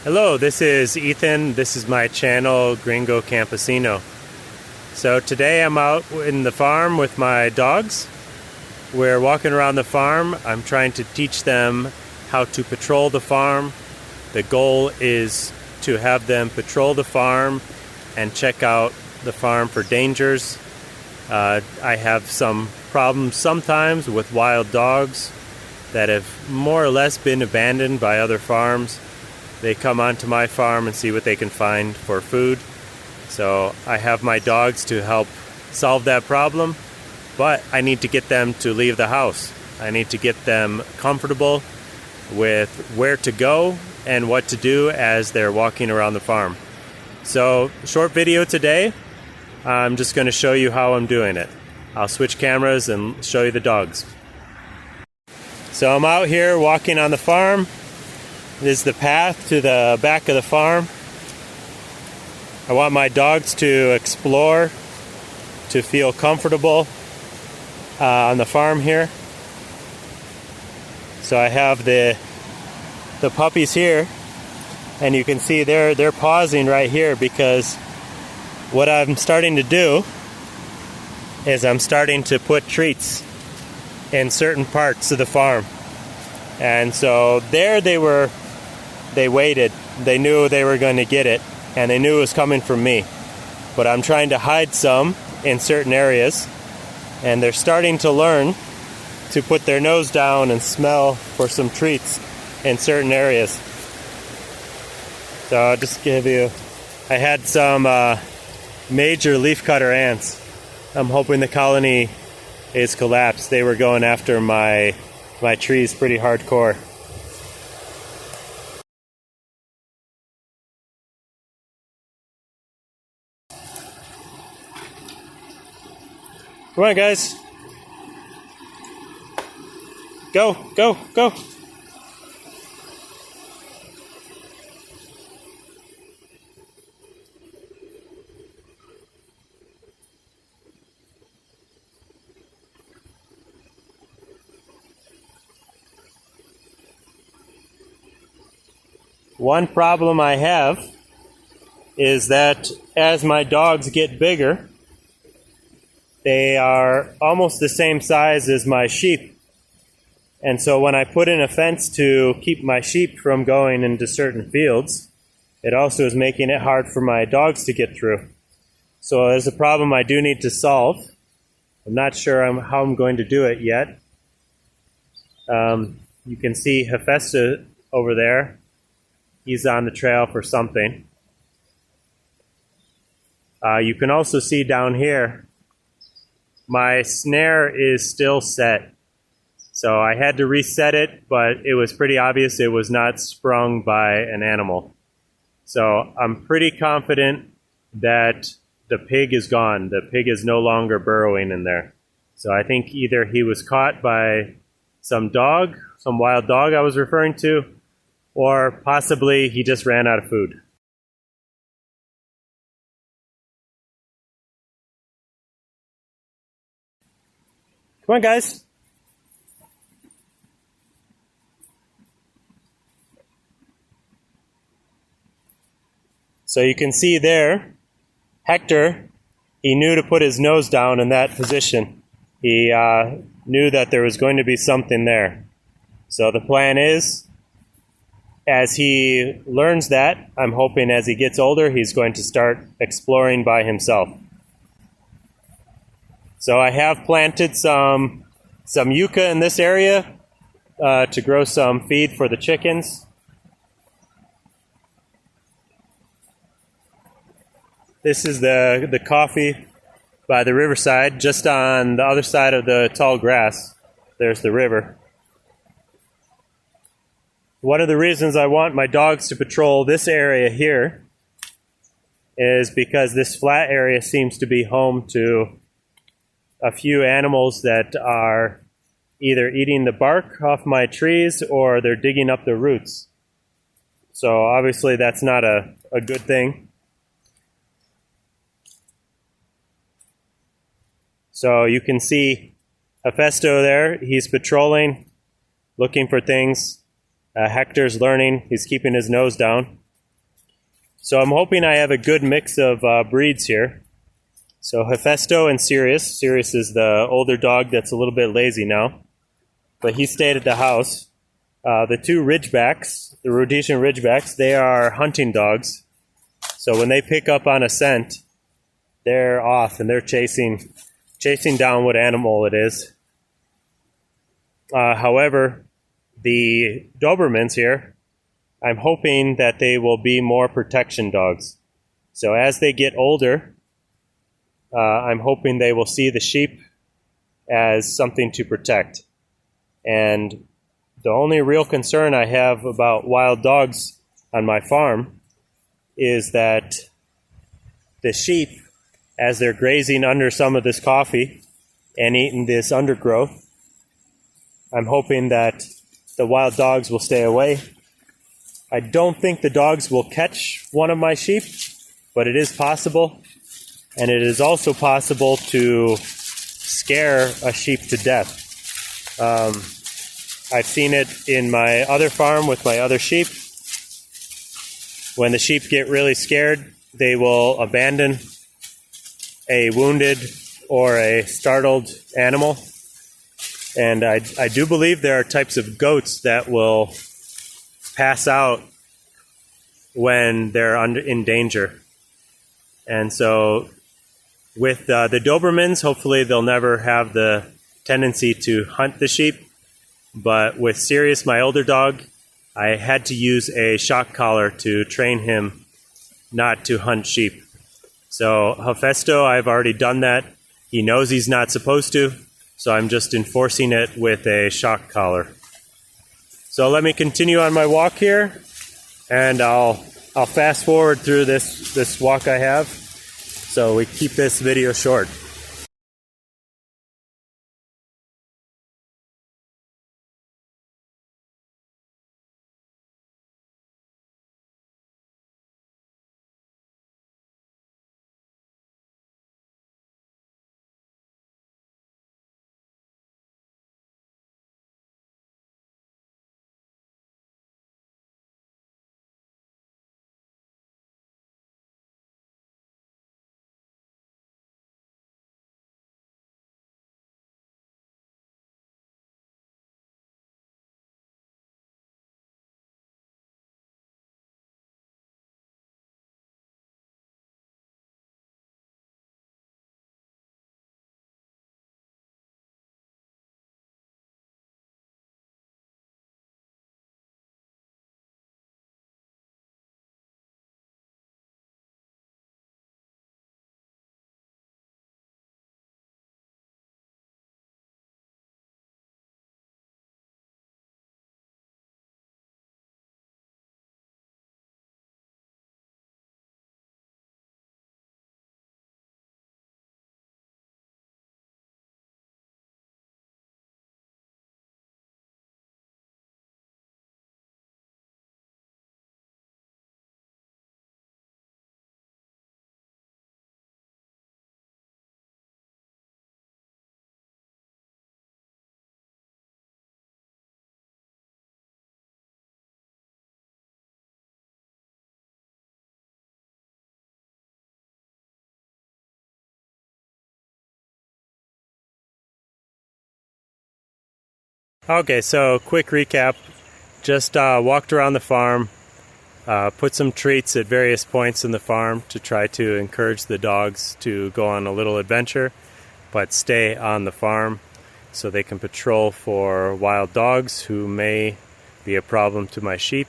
Hello, this is Ethan. This is my channel, Gringo Campesino. So today I'm out in the farm with my dogs. We're walking around the farm. I'm trying to teach them how to patrol the farm. The goal is to have them patrol the farm and check out the farm for dangers. I have some problems sometimes with wild dogs that have more or less been abandoned by other farms. They come onto my farm and see what they can find for food. So I have my dogs to help solve that problem, but I need to get them to leave the house. I need to get them comfortable with where to go and what to do as they're walking around the farm. So, short video today. I'm just going to show you how I'm doing it. I'll switch cameras and show you the dogs. So I'm out here walking on the farm. This is the path to the back of the farm. I want my dogs to explore, to feel comfortable on the farm here. So I have the puppies here, and you can see they're pausing right here because what I'm starting to do is I'm starting to put treats in certain parts of the farm. And so there they waited. They knew they were going to get it, and they knew it was coming from me. But I'm trying to hide some in certain areas, and they're starting to learn to put their nose down and smell for some treats in certain areas. So I'll just give you, I had some major leafcutter ants. I'm hoping the colony is collapsed. They were going after my trees pretty hardcore. Come on, guys. Go, go, go. One problem I have is that as my dogs get bigger, they are almost the same size as my sheep. And so when I put in a fence to keep my sheep from going into certain fields, it also is making it hard for my dogs to get through. So there's a problem I do need to solve. I'm not sure how I'm going to do it yet. You can see Hephaestus over there. He's on the trail for something. You can also see down here, my snare is still set. So I had to reset it, but it was pretty obvious it was not sprung by an animal. So I'm pretty confident that the pig is gone. The pig is no longer burrowing in there. So I think either he was caught by some dog, some wild dog I was referring to, or possibly he just ran out of food. Come on, guys. So you can see there, Hector, he knew to put his nose down in that position. He knew that there was going to be something there. So the plan is, as he learns that, I'm hoping as he gets older, he's going to start exploring by himself. So I have planted some yucca in this area to grow some feed for the chickens. This is the coffee by the riverside. Just on the other side of the tall grass, there's the river. One of the reasons I want my dogs to patrol this area here is because this flat area seems to be home to a few animals that are either eating the bark off my trees or they're digging up the roots. So obviously that's not a good thing. So you can see Hephaestus there, he's patrolling, looking for things. Hector's learning, he's keeping his nose down. So I'm hoping I have a good mix of breeds here. So Hephaesto and Sirius. Sirius is the older dog that's a little bit lazy now, but he stayed at the house. The two Ridgebacks, the Rhodesian Ridgebacks, they are hunting dogs. So when they pick up on a scent, they're off and they're chasing down what animal it is. However, the Dobermans here, I'm hoping that they will be more protection dogs. So as they get older, I'm hoping they will see the sheep as something to protect. And the only real concern I have about wild dogs on my farm is that the sheep, as they're grazing under some of this coffee and eating this undergrowth, I'm hoping that the wild dogs will stay away. I don't think the dogs will catch one of my sheep, but it is possible. And it is also possible to scare a sheep to death. I've seen it in my other farm with my other sheep. When the sheep get really scared, they will abandon a wounded or a startled animal. And I do believe there are types of goats that will pass out when they're in danger. And so with the Dobermans, hopefully they'll never have the tendency to hunt the sheep. But with Sirius, my older dog, I had to use a shock collar to train him not to hunt sheep. So Hephaesto, I've already done that. He knows he's not supposed to, so I'm just enforcing it with a shock collar. So let me continue on my walk here, and I'll fast forward through this walk I have, so we keep this video short. Okay, so quick recap. Just walked around the farm, put some treats at various points in the farm to try to encourage the dogs to go on a little adventure, but stay on the farm so they can patrol for wild dogs who may be a problem to my sheep.